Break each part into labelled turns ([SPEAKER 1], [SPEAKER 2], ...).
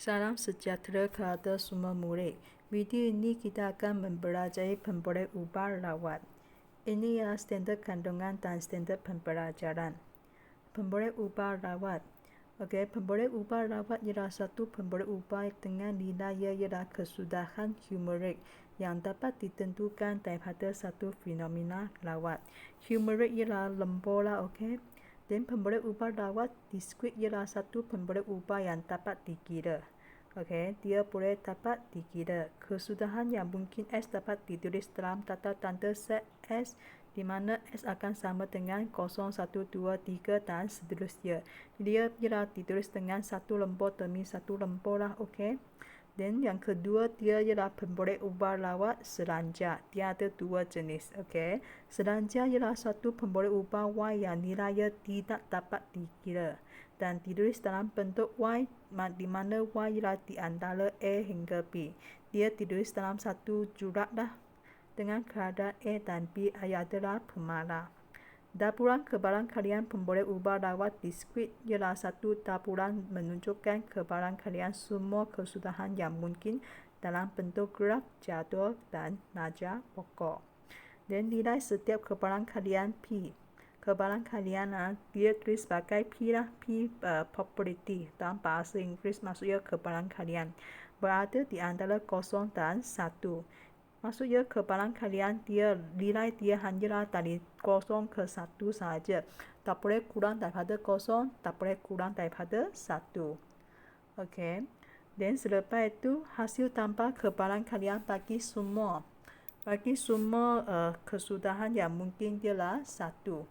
[SPEAKER 1] Salam sejahtera kepada semua murid. Video ini kita akan mempelajari pemberi ubah lawat. Ini ialah standard kandungan dan standard pembelajaran. Pemberi ubah lawat. Okey, pemberi ubah lawat ialah satu pemberi ubah dengan nilai ialah kesudahan humorik yang dapat ditentukan daripada satu fenomena lawat. Humorik ialah lembola, okey. Dan pemberi ubah lawat diskrit ialah satu pemberi ubah yang dapat dikira. Okey, dia boleh dapat dikira. Kesudahan yang mungkin S dapat ditulis dalam tata tanda set S di mana S akan sama dengan 0, 1, 2, 3 dan seterusnya. Dia ialah ditulis dengan satu lembur demi satu lembur lah, okey. Dan yang kedua, dia ialah pemberi ubah lawat selanjar. Dia ada dua jenis, okey. Selanjar ialah satu pemberi ubah Y yang nilainya tidak dapat dikira dan ditulis dalam bentuk Y di mana Y ialah di antara A hingga B. Dia ditulis dalam satu jurat lah dengan keadaan A dan B adalah pemala. Dapuran kebalan kalian pemberi ubah lawat diskrit ialah satu dapuran menunjukkan kebalan kalian semua kesudahan yang mungkin dalam bentuk graf, jadual dan najar pokok. Dan nilai setiap kebalan kalian P. Kebalan kalian dia tulis sebagai P lah, P probability dalam bahasa Inggeris, maksudnya kebalan kalian berada di antara 0 dan 1. Maksudnya kebalan kalian nilai dia hanyalah dari 0 ke 1 sahaja. Tak boleh kurang daripada 0, tak boleh kurang daripada 1. Okey. Dan selepas itu hasil tambah kebalan kalian bagi semua kesudahan yang mungkin ialah 1.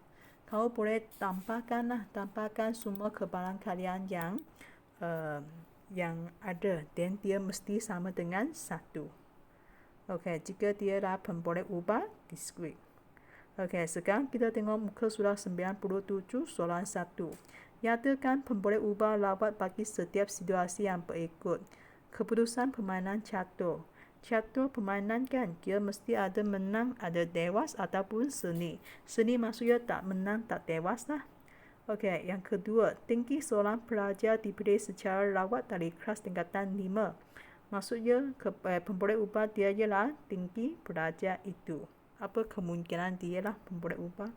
[SPEAKER 1] Kau boleh tambahkan semua kebalan kalian yang ada dan dia mesti sama dengan 1. Okey, jika dia adalah pemberi ubah diskrit. Okey, sekarang kita tengok muka surah 97 soalan 1. Nyatakan pemberi ubah lawat bagi setiap situasi yang berikut. Keputusan permainan catur. Catur permainan kan, dia mesti ada menang, ada tewas ataupun seni. Seni maksudnya tak menang, tak tewas lah. Okey, yang kedua, tinggi seorang pelajar dipilih secara lawat dari kelas tingkatan 5. Maksudnya pemberi ubah dia ialah tinggi pelajar itu. Apa kemungkinan dia lah pemberi ubah?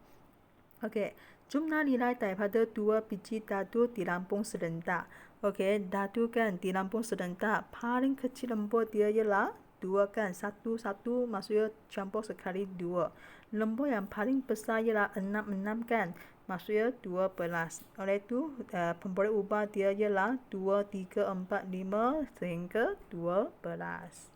[SPEAKER 1] Okey, jumlah nilai daripada 2 biji dadu di Lampung serentak. Okey, dadu kan di Lampung serentak paling kecil lembur dia ialah 2 kan. 1 maksudnya campur sekali 2. Lembur yang paling besar ialah 6 kan. Maksudnya 12. Oleh itu pemberi ubah dia ialah 2, 3, 4, 5 sehingga 12.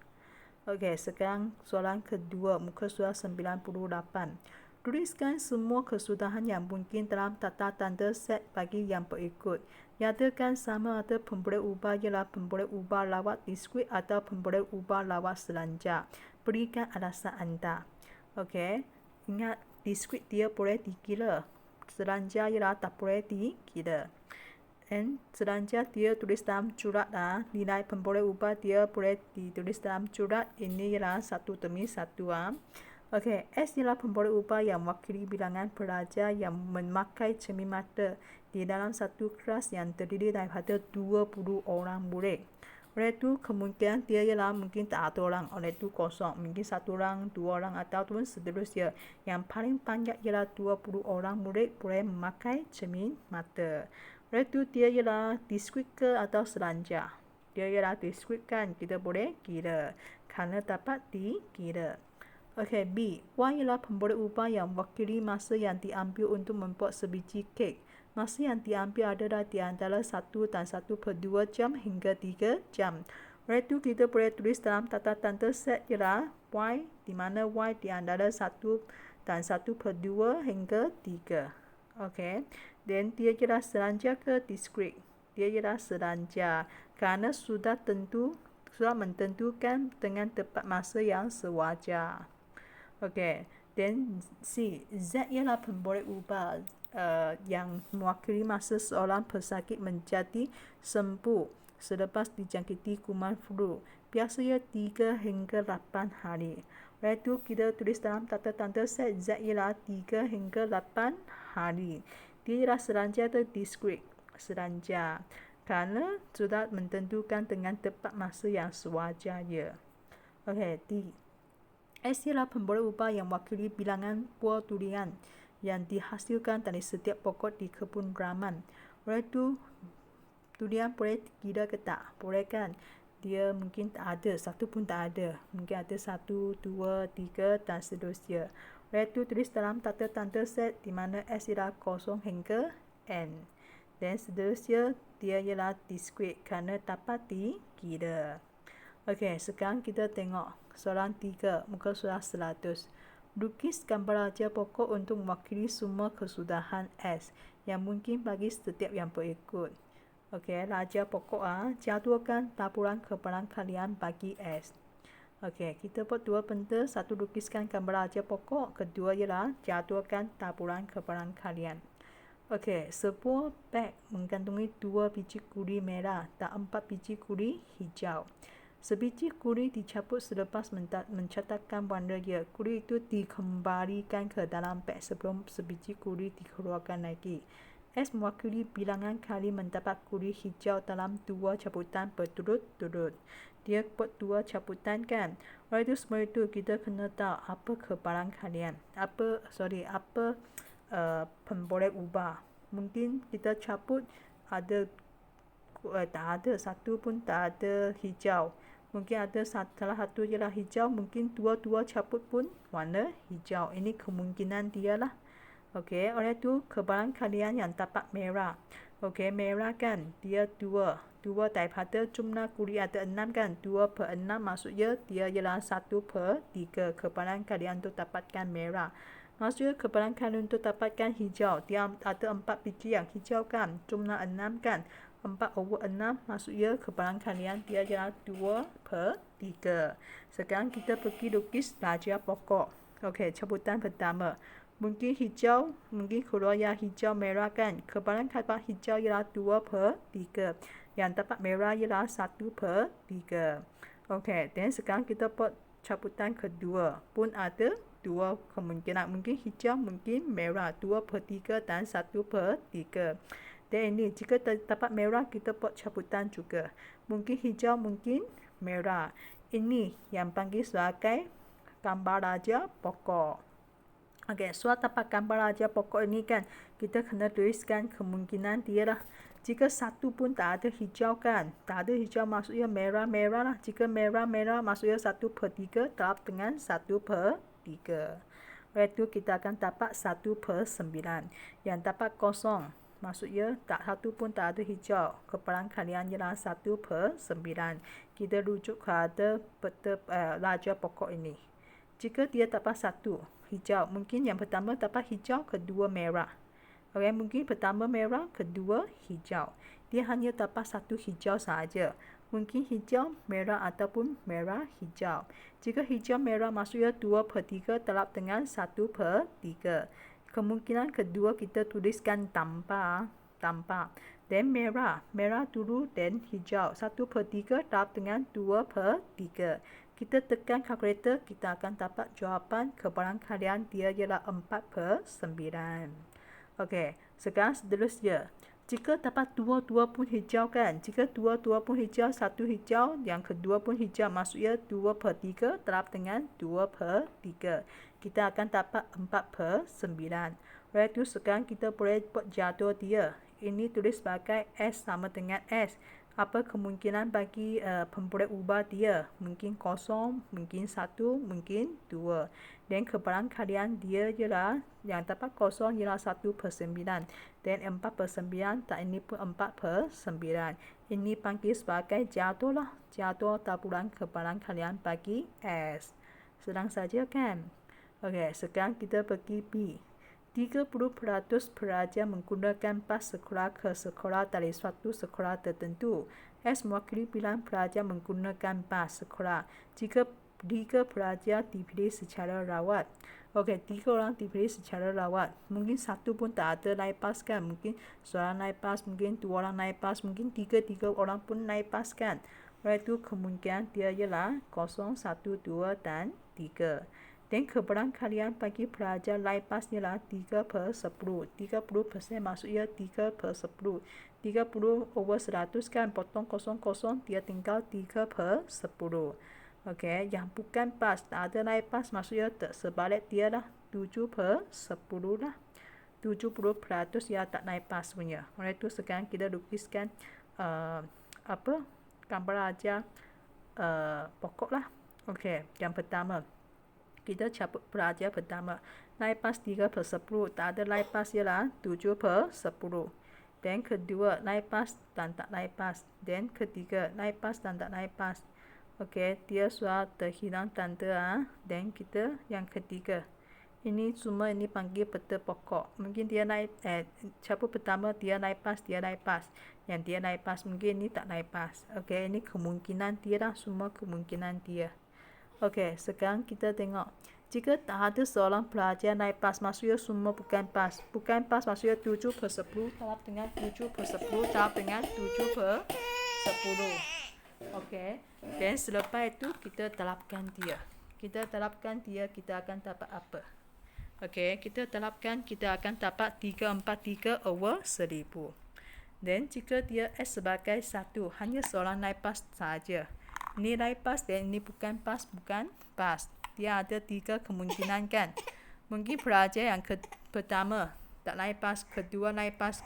[SPEAKER 1] Okey, sekarang soalan kedua muka surah 98. Tuliskan semua kesudahan yang mungkin dalam tata tanda set bagi yang berikut. Nyatakan sama ada pemberi ubah ialah pemberi ubah lawat diskrit atau pemberi ubah lawat selanjar. Berikan alasan anda. Okey, ingat diskrit dia boleh dikira. Selanjar ialah tak boleh dikira. Dan selanjar dia tulis dalam jurat lah. Nilai pemberi ubah dia boleh ditulis dalam jurat. Ini ialah satu demi satu. Okey, S ialah pemberi ubah yang mewakili bilangan pelajar yang memakai cermin mata di dalam satu kelas yang terdiri daripada 20 orang murid. Oleh itu, kemungkinan dia ialah mungkin tak ada orang. Oleh itu, kosong. Mungkin 1 orang, 2 orang ataupun seterusnya. Yang paling banyak ialah 20 orang murid boleh memakai cermin mata. Oleh itu, dia ialah diskrit ke atau selanjar? Dia ialah diskrit kan. Kita boleh kira kerana dapat dikira. Okey, B. Y ialah pemberi ubah yang mewakili masa yang diambil untuk membuat sebiji kek. Masa yang diambil adalah di antara 1 dan 1/2 jam hingga 3 jam. Oleh itu, kita boleh tulis dalam tata tanda set ialah Y, di mana Y di antara 1 dan 1/2 hingga 3. Okey, dan dia ialah selanjar ke diskrit? Dia ialah selanjar kerana sudah mententukan dengan tepat masa yang sewajar. Okey, dan C. Z ialah pemberi ubah yang mewakili masa seorang pesakit menjadi sembuh selepas dijangkiti kuman flu. Biasanya 3 hingga 8 hari. Oleh itu, kita tulis dalam tata tanda set Z ialah 3 hingga 8 hari. Dia ialah selanjar atau diskrit? Selanjar. Kerana sudah mententukan dengan tepat masa yang sewajarnya. Okey, D. S ialah pemboleh ubah yang mewakili bilangan buah durian yang dihasilkan dari setiap pokok di kebun raman. Oleh itu, durian boleh kira ke tak? Boleh kan? Dia mungkin tak ada, satu pun tak ada. Mungkin ada 1, 2, 3 dan seterusnya. Oleh itu, tulis dalam tata tanda set di mana S ialah 0 hingga N. Dan seterusnya, dia ialah discrete kerana dapat dikira. Okey, sekarang kita tengok soalan 3, muka surat 100. Lukis gambar raja pokok untuk mewakili semua kesudahan S yang mungkin bagi setiap yang berikut. Okey, raja pokok jadualkan taburan kebalan kalian bagi S. Okey, kita buat dua benda. Satu, lukiskan gambar raja pokok. Kedua ialah jadualkan taburan kebalan kalian. Okey, sebuah beg mengandungi 2 biji kuri merah dan 4 biji kuri hijau. Sebiji kuri dicabut selepas mencatatkan warnanya. Kuri itu dikembalikan ke dalam beg sebelum sebiji kuri dikeluarkan lagi. S mewakili bilangan kali mendapat kuri hijau dalam 2 cabutan berturut-turut. Dia buat 2 cabutan kan. Oleh itu, semua itu kita kena tahu apa kebalan kalian. Apa pemboleh ubah. Mungkin kita cabut ada tak ada, satu pun tak ada hijau. Mungkin ada salah satu ialah hijau, mungkin dua-dua cabut pun warna hijau. Ini kemungkinan dia lah. Okey, oleh itu kebalan kalian yang dapat merah. Okey, merah kan dia 2. 2 daripada jumlah kuri ada 6 kan. 2 per 6 maksudnya dia ialah 1 per 3. Kebalan kalian untuk dapatkan merah. Maksudnya kebalan kalian untuk dapatkan hijau. Dia ada 4 biji yang hijau kan. Jumlah 6 kan. 4 over 6 maksudnya kebalan kalian dia ialah 2 per 3. Sekarang kita pergi lukis raja pokok. Okey, cabutan pertama. Mungkin hijau, mungkin keluar yang hijau merah kan. Kebalan dapat hijau ialah 2 per 3. Yang dapat merah ialah 1 per 3. Okey, dan sekarang kita buat cabutan kedua. Pun ada 2 kemungkinan. Mungkin hijau, mungkin merah. 2 per 3 dan 1 per 3. Dan ini, jika dapat merah, kita buat cabutan juga. Mungkin hijau, mungkin merah. Ini yang panggil sebagai gambar raja pokok. Okey, soal dapat gambar raja pokok ini kan, kita kena tuliskan kemungkinan dia lah. Jika satu pun tak ada hijau kan, tak ada hijau maksudnya merah-merah lah. Jika merah-merah maksudnya 1 per 3 terhadap dengan 1 per 3. Oleh itu kita akan dapat 1 per 9. Yang dapat 0 maksudnya tak satu pun tak ada hijau. Kebalan kalian ialah 1 per 9. Kita rujuk kepada raja pokok ini. Jika dia dapat 1 hijau, mungkin yang pertama dapat hijau, kedua merah. Okey, mungkin pertama merah, kedua hijau. Dia hanya dapat 1 hijau sahaja. Mungkin hijau, merah ataupun merah, hijau. Jika hijau, merah maksudnya 2 per 3 terhadap dengan 1 per 3. Kemungkinan kedua kita tuliskan tanpa. Dan merah dulu dan hijau. 1 per 3 terhadap dengan 2 per 3. Kita tekan kalkulator, kita akan dapat jawapan kebalan kalian dia ialah 4 per 9. Okey, sekarang seterusnya. Jika dapat dua-dua pun hijau kan. Jika dua-dua pun hijau, 1 hijau, yang kedua pun hijau, maksudnya 2 per 3 terhadap dengan 2 per 3. Kita akan dapat 4 per 9. Oleh itu sekarang kita boleh buat jadual dia. Ini tulis sebagai S sama dengan S. Apa kemungkinan bagi pemboleh ubah dia? Mungkin 0, mungkin 1, mungkin 2. Dan kebalan kalian dia ialah yang dapat 0 ialah 1 per 9. Dan 4 per 9, tak ini pun 4 per 9. Ini panggil sebagai jadual lah. Jadual taburan kebalan kalian bagi S. Senang saja kan? Okey, sekarang kita pergi B. 30% pelajar menggunakan bas sekolah ke sekolah dari suatu sekolah tertentu. S mewakili bilangan pelajar menggunakan bas sekolah. Jika 3 pelajar dipilih secara rawat. Okey, 3 orang dipilih secara rawat. Mungkin 1 pun tak ada naik bas kan. Mungkin seorang naik bas, mungkin 2 orang naik bas, mungkin 3 orang pun naik bas kan. Oleh itu kemungkinan dia ialah 0, 1, 2 dan 3. Dan kebalan kalian bagi pelajar naik bas ialah 3 per 10. 30% maksudnya 3 per 10. 30/100 kan, potong kosong-kosong, dia tinggal 3/10. Okey, yang bukan pas, tak ada naik pas, maksudnya sebalik dia lah 7/10 lah. 70% yang tak naik pas punya. Oleh itu sekarang kita lukiskan gambar aja pokok lah. Okey, yang pertama kita cabut pelajar pertama, naik pas 3/10, tak ada naik pas ialah 7/10. Dan kedua, naik pas dan tak naik pas. Dan ketiga, naik pas dan tak naik pas. Okey, dia sudah terhilang tanda. Dan kita yang ketiga, ini semua ini panggil peta pokok. Mungkin dia naik cabut pertama dia naik pas, yang dia naik pas mungkin ini tak naik pas. Okey, ini kemungkinan dia lah, semua kemungkinan dia. Okey, sekarang kita tengok. Jika tak ada seorang pelajar naik pas, maksudnya semua bukan pas. Bukan pas maksudnya 7/10 darab dengan 7/10 darab dengan 7/10. Okey. Dan selepas itu kita terapkan dia. Kita akan dapat apa? Okey, kita terapkan, kita akan dapat 343/1000. Dan jika dia S sebagai 1, hanya seorang naik pas saja. Ini naik pas dan ini bukan pas. Dia ada 3 kemungkinan kan. Mungkin pelajar yang pertama tak naik pas, kedua naik pas,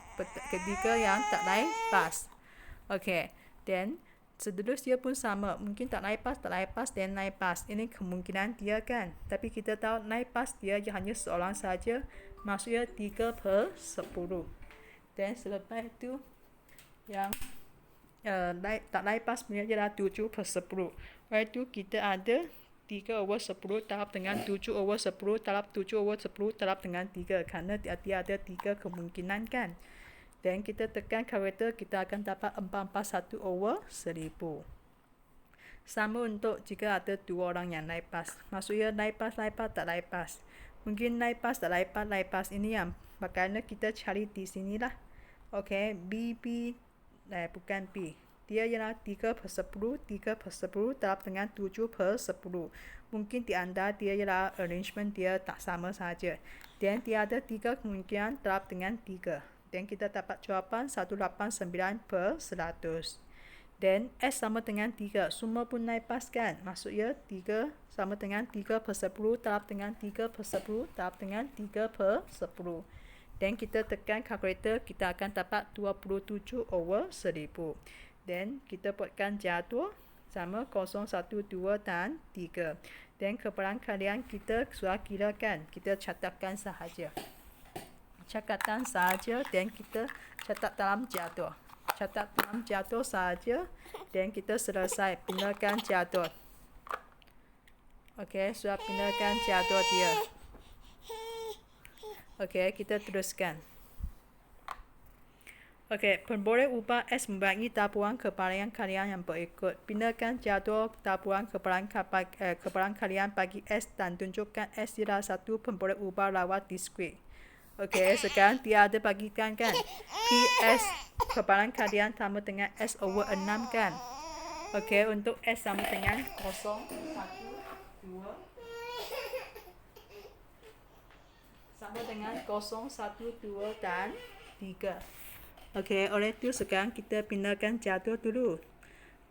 [SPEAKER 1] ketiga yang tak naik pas. Okey, dan seterusnya pun sama. Mungkin tak naik pas, dan naik pas. Ini kemungkinan dia kan. Tapi kita tahu naik pas dia hanya seorang saja. Maksudnya 3/10. Dan selepas itu yang tak naik pas punya ialah 7/10. Oleh itu kita ada 3/10 darab dengan 7/10 darab 7/10 darab dengan 3. Kerana dia ada 3 kemungkinan kan. Dan kita tekan kalkulator, kita akan dapat 441/1000. Sama untuk jika ada 2 orang yang naik pas. Maksudnya naik pas, tak naik pas. Mungkin naik pas, tak naik pas. Ini yang makanya kita cari di sinilah. Okey, bukan B. Dia ialah 3/10 darab dengan 7/10. Mungkin di anda dia ialah arrangement dia tak sama saja. Dan dia ada 3 kemungkinan darab dengan 3. Dan kita dapat jawapan 189/100. Dan S sama dengan 3. Semua pun naik pas kan. Maksudnya 3 sama dengan 3/10 darab dengan 3/10 darab dengan 3/10. Dan kita tekan kalkulator, kita akan dapat 27/1000. Dan kita buatkan jadual sama 0, 1, 2 dan 3. Dan keperluan kalian kita sudah kirakan. Kita catatkan sahaja. Dan kita catat dalam jadual. Sahaja. Dan kita selesai. Pindakan jadual. Okey, sudah pindakan jadual dia. Okey, kita teruskan. Okey, pemboleh ubah S membagi tabungan kepalian kalian yang berikut. Pindahkan jadual tabungan kepalian kalian bagi S dan tunjukkan S ialah satu pemboleh ubah lawat diskrit. Okey, sekarang dia ada bagikan kan. PS kepalian kalian sama dengan S/6 kan. Okey, untuk S sama dengan 0, 1, 2 sama dengan 0, 1, 2 dan 3. Okey, oleh itu sekarang kita pindahkan jadual dulu.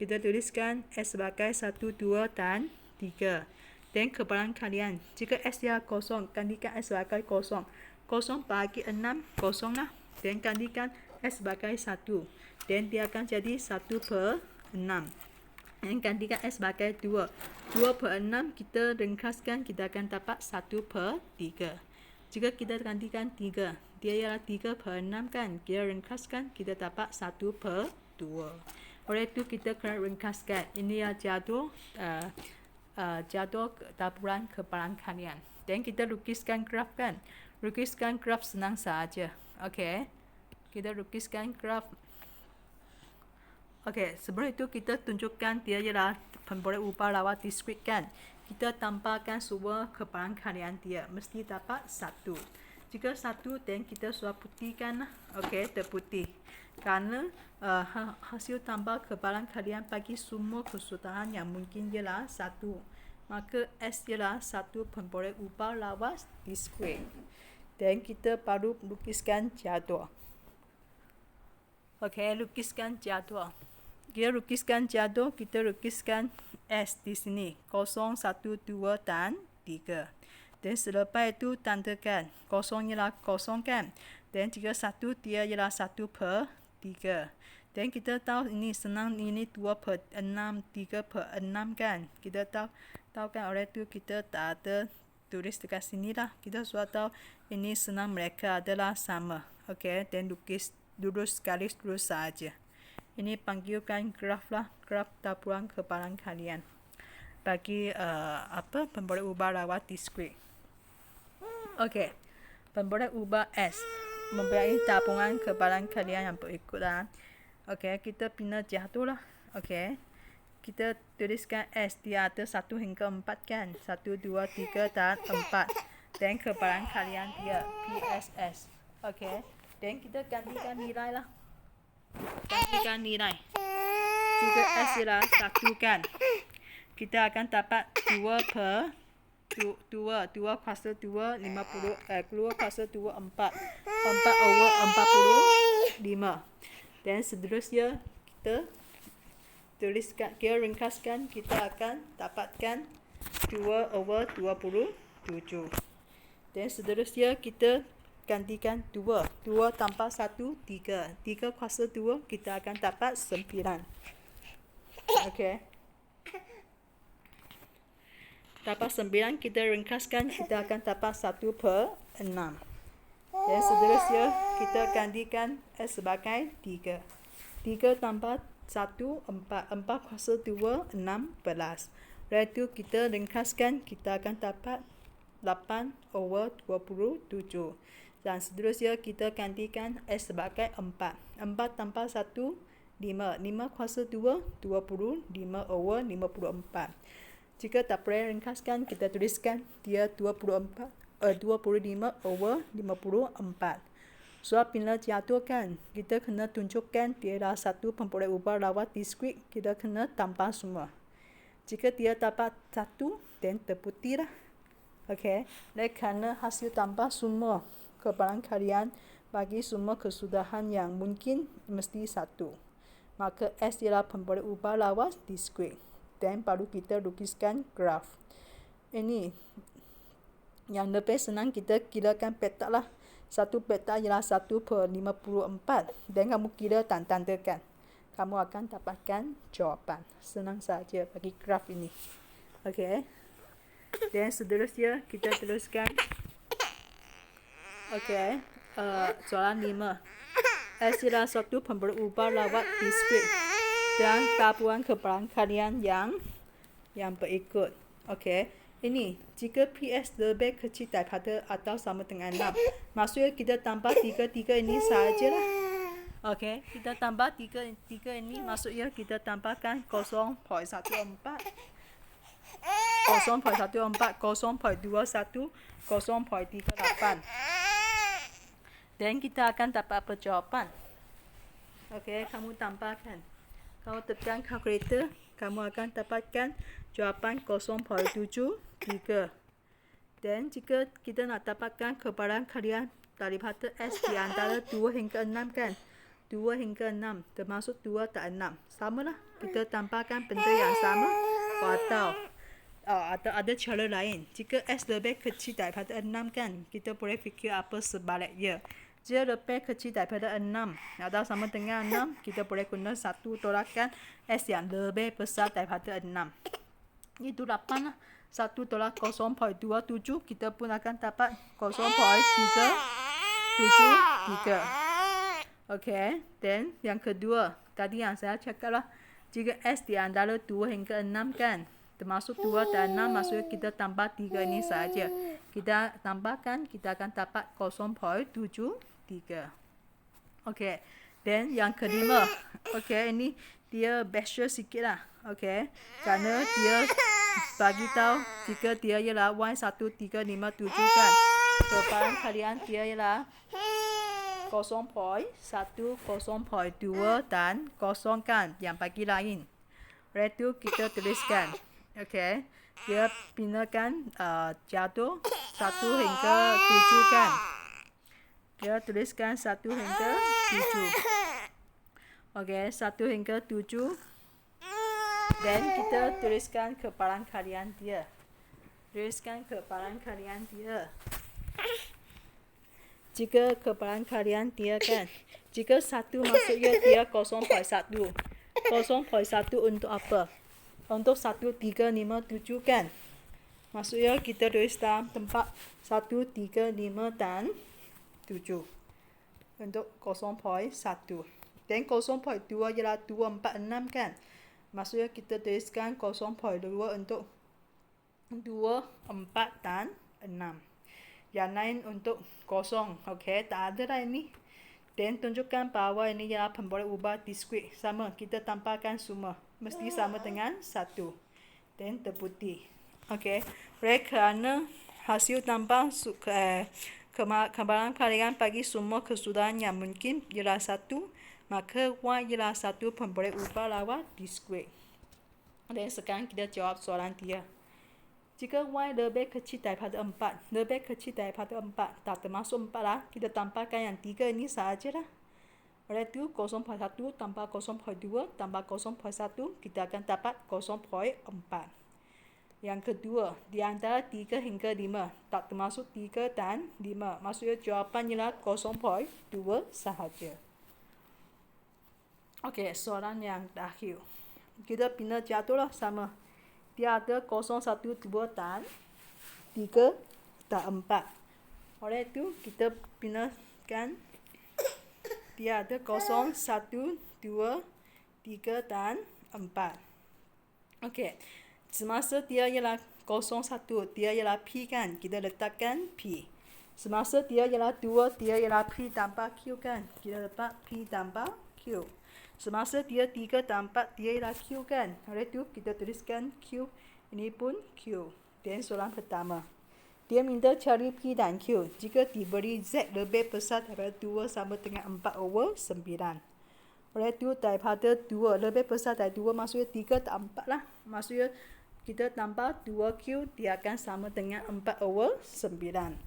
[SPEAKER 1] Kita tuliskan S sebagai 1, 2 dan 3. Dan kepalian kalian, jika S dia kosong, gantikan S sebagai 0. 0 bagi 6, kosong lah. Dan gantikan S sebagai 1. Dan dia akan jadi 1/6. Dan gantikan S sebagai 2. 2/6 kita ringkaskan, kita akan dapat 1/3. Jika kita gantikan 3, dia ialah 3/6 kan. Kita ringkaskan, kita dapat 1/2. Oleh itu kita kena ringkaskan. Ini adalah jadual tabungan kepalian kalian. Dan kita lukiskan graf kan. Lukiskan graf senang saja. Okey. Kita lukiskan graf. Okey, sebelum itu kita tunjukkan dia ialah pemboleh ubah lawat diskrit kan. Kita tambahkan semua kepalian kalian dia. Mesti dapat 1. Jika 1 dan kita sudah putihkan. Okey, terputih. Kerana hasil tambah kepalian kalian bagi semua kesudahan yang mungkin ialah 1. Maka S ialah 1 pemboleh ubah lawat diskrit. Dan kita baru lukiskan jadual. Okey, lukiskan jadual. Kita lukiskan jadual, kita lukiskan S di sini. 0, 1, 2 dan 3. Dan selepas itu tandakan 0 ialah 0 kan. Dan jika 1 dia ialah 1/3. Dan kita tahu ini senang, ini 2/6, 3/6 kan. Kita tahu kan, oleh itu kita tak ada tulis dekat sini lah. Kita sudah tahu ini senang mereka adalah sama. Okey, dan lukis dulu sekali dulu saja. Ini panggilkan graf lah, graf taburan kebalan kalian. Bagi pemboleh ubah lawat diskrit. Okey, pemboleh ubah S mempunyai tabungan kebalan kalian yang berikutlah. Okey, kita bina jadual lah. Okey, kita tuliskan S, dia ada 1 hingga 4 kan. 1, 2, 3 dan 4. Dan kebalan kalian dia PSS. Okey, dan kita gantikan nilai lah. Gantikan nilai. Jika S ialah 1 kan, kita akan dapat 2 kuasa 2, 50, 2 kuasa 2, 4. 4/45. Dan seterusnya kita tuliskan, kita ringkaskan, kita akan dapatkan 2/27. Dan seterusnya kita gantikan 2 tambah 1, 3. 3 kuasa 2, kita akan dapat 9. Okey. Dapat 9, kita ringkaskan, kita akan dapat 1/6. Dan seterusnya kita gantikan S sebagai 3. 3 tambah 1, 4. 4 kuasa 2, 16. Lepas itu kita ringkaskan, kita akan dapat 8/27. Dan seterusnya kita gantikan S sebagai 4. 4 tambah 1, 5. 5 kuasa 2, 25/54. Jika tak boleh ringkaskan, kita tuliskan dia 25/54. So, bila jadual kan, kita kena tunjukkan dia adalah satu pemboleh ubah lawat diskrit, kita kena tambah semua. Jika dia dapat 1, dan terputih lah. Okey, dan kerana hasil tambah semua kebalan kalian bagi semua kesudahan yang mungkin mesti 1. Maka S ialah pemboleh ubah lawat diskrit. Dan baru kita lukiskan graf. Ini yang lebih senang, kita kirakan petak lah. Satu petak ialah 1/54. Dan kamu kira dan tandakan, kamu akan dapatkan jawapan. Senang saja bagi graf ini. Okey. Dan seterusnya kita teruskan. Okey. Soalan 5. S ialah suatu pemboleh ubah lawat diskrit dan tabungan kebalan kalian yang berikut. Okey, ini jika PS lebih kecil daripada atau sama dengan 6, maksudnya kita tambah 3 ini sahajalah. Okey, kita tambah 3 ini, maksudnya kita tambahkan 0.14, 0.14, 0.21, 0.38. Dan kita akan dapat apa jawapan? Okey, kamu tambahkan. Kalau tekan kalkulator, kamu akan dapatkan jawapan 0.73. Dan jika kita nak dapatkan kebalan kalian daripada S di antara 2 hingga 6 kan, 2 hingga 6 termasuk 2 dan 6, samalah. Kita tambahkan benda yang sama atau ada cara lain. Jika S lebih kecil daripada 6 kan, kita boleh fikir apa sebaliknya. Jika lebih kecil daripada 6 atau sama dengan 6, kita boleh guna satu tolakan S yang lebih besar daripada 6. Itu 8 lah. 1 tolak 0.27, kita pun akan dapat 0.373. Okey, dan yang kedua, tadi yang saya cakap lah, jika S di antara 2 hingga 6 kan, termasuk 2 dan 6, maksudnya kita tambah 3 ini saja. Kita tambahkan, kita akan dapat 0.73. Okey, dan yang kelima. Okey, ini dia best sikit lah. Okey, kerana dia bagi tahu jika dia ialah Y1357 kan, kebalan kalian dia ialah 0.1, 0.2 dan 0 kan, yang bagi lain. Lepas itu kita tuliskan. Okey, dia binakan jadual 1 hingga 7 kan. Dia tuliskan 1 hingga 7. Okey, 1 hingga 7. Dan kita tuliskan kepalan kalian dia. Tuliskan kepalan kalian dia. Jika kepalan kalian dia kan, jika 1 maksudnya dia 0.1. 0.1 untuk apa? Untuk 1, 3, 5, 7 kan. Maksudnya kita tulis dalam tempat 1, 3, 5 dan 7. Untuk 0.1. Dan 0.2 ialah 2, 4, 6 kan. Maksudnya kita tuliskan 0.2 untuk 2, 4 dan 6. Yang lain untuk kosong. Okey, tak ada lah ini. Dan tunjukkan bahawa ini ialah pemboleh ubah diskrit. Sama, kita tambahkan semua. Mesti sama dengan 1. Dan terputih. Okey, oleh kerana hasil tambah kembaran kalian bagi semua kesudahan yang mungkin ialah 1, maka Y ialah 1 pemboleh ubah lawan diskrit. Dan sekarang kita jawab soalan dia. Jika Y lebih kecil daripada 4, lebih kecil daripada 4, tak termasuk 4 lah, kita tambahkan yang 3 ini sahaja lah. Oleh itu, 0.1 tambah 0.2 tambah 0.1, kita akan dapat 0.4. Yang kedua, di antara 3 hingga 5, tak termasuk 3 dan 5. Maksudnya jawapan ialah 0.2 sahaja. Okey, soalan yang terakhir. Kita bina jadual lah sama. Dia ada 0, 1, 2 dan 3 dan 4. Oleh itu, kita binakan. Dia ada 0, 1, 2, 3 dan 4. Okey. Semasa dia ialah 0, 1, dia ialah P kan. Kita letakkan P. Semasa dia ialah 2, dia ialah P tambah Q kan. Kita letak P tambah Q. Semasa dia 3 dan 4, dia ialah Q kan. Oleh itu, kita tuliskan Q. Ini pun Q. Dan soalan pertama. Dia minta cari P dan Q. Jika diberi Z lebih besar daripada 2 sama dengan 4/9. Oleh itu, daripada 2 lebih besar dari 2, maksudnya 3 dan 4 lah. Maksudnya kita tambah 2Q, dia akan sama dengan 4/9.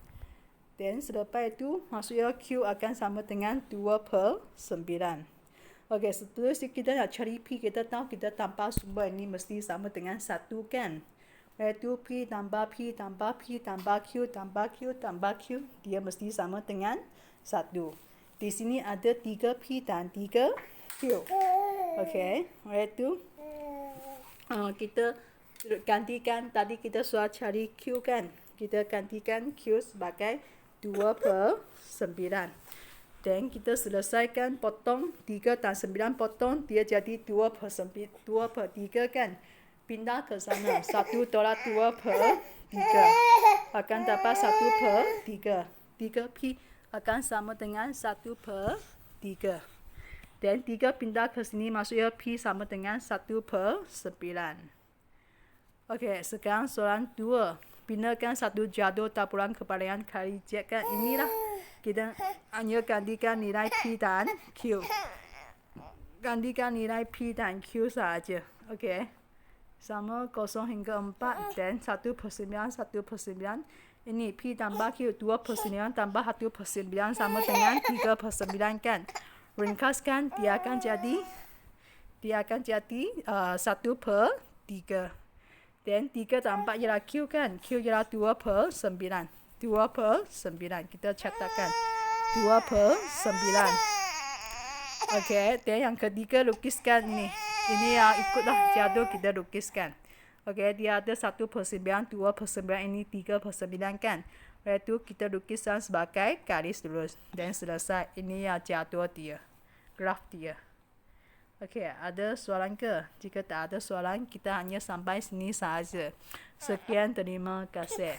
[SPEAKER 1] Dan selepas itu, maksudnya Q akan sama dengan 2/9. Okey, seterusnya kita nak cari P, kita tahu kita tambah semua ini mesti sama dengan 1 kan. Oleh itu, P tambah P tambah P tambah Q tambah Q tambah Q, dia mesti sama dengan 1. Di sini ada 3P dan 3Q. Okey, oleh itu, kita gantikan, tadi kita sudah cari Q kan. Kita gantikan Q sebagai 2/9. Dan kita selesaikan potong 3 dan 9 potong, dia jadi 2/3 kan. Pindah ke sana. 1 tolak 2/3. Akan dapat 1/3. 3P akan sama dengan 1/3. Dan 3 pindah ke sini, maksudnya P sama dengan 1/9. Okey, sekarang soalan 2. Binakan satu jadual taburan kepalian kali Z kan. Inilah kita hanya gantikan nilai P dan Q. Gantikan nilai P dan Q sahaja. Okey. Sama 0 hingga 4 dan 1/9, 1/9. Ini P tambah Q 2/9 tambah 1/9 sama dengan 3/9 kan. Ringkaskan, dia akan jadi 1/3. Dan 3 dan 4 ialah Q kan. Q ialah 2/9. 2/9. Kita catatkan. 2/9. Okey. Dan yang ketiga, lukiskan ini. Ini yang ikutlah jadual kita lukiskan. Okey. Dia ada 1/9, 2/9, ini 3/9 kan. Oleh itu, kita lukiskan sebagai garis lurus. Dan selesai. Ini yang jadual dia. Graf dia. Okey, ada soalan ke? Jika tak ada soalan, kita hanya sampai sini sahaja. Sekian, terima kasih.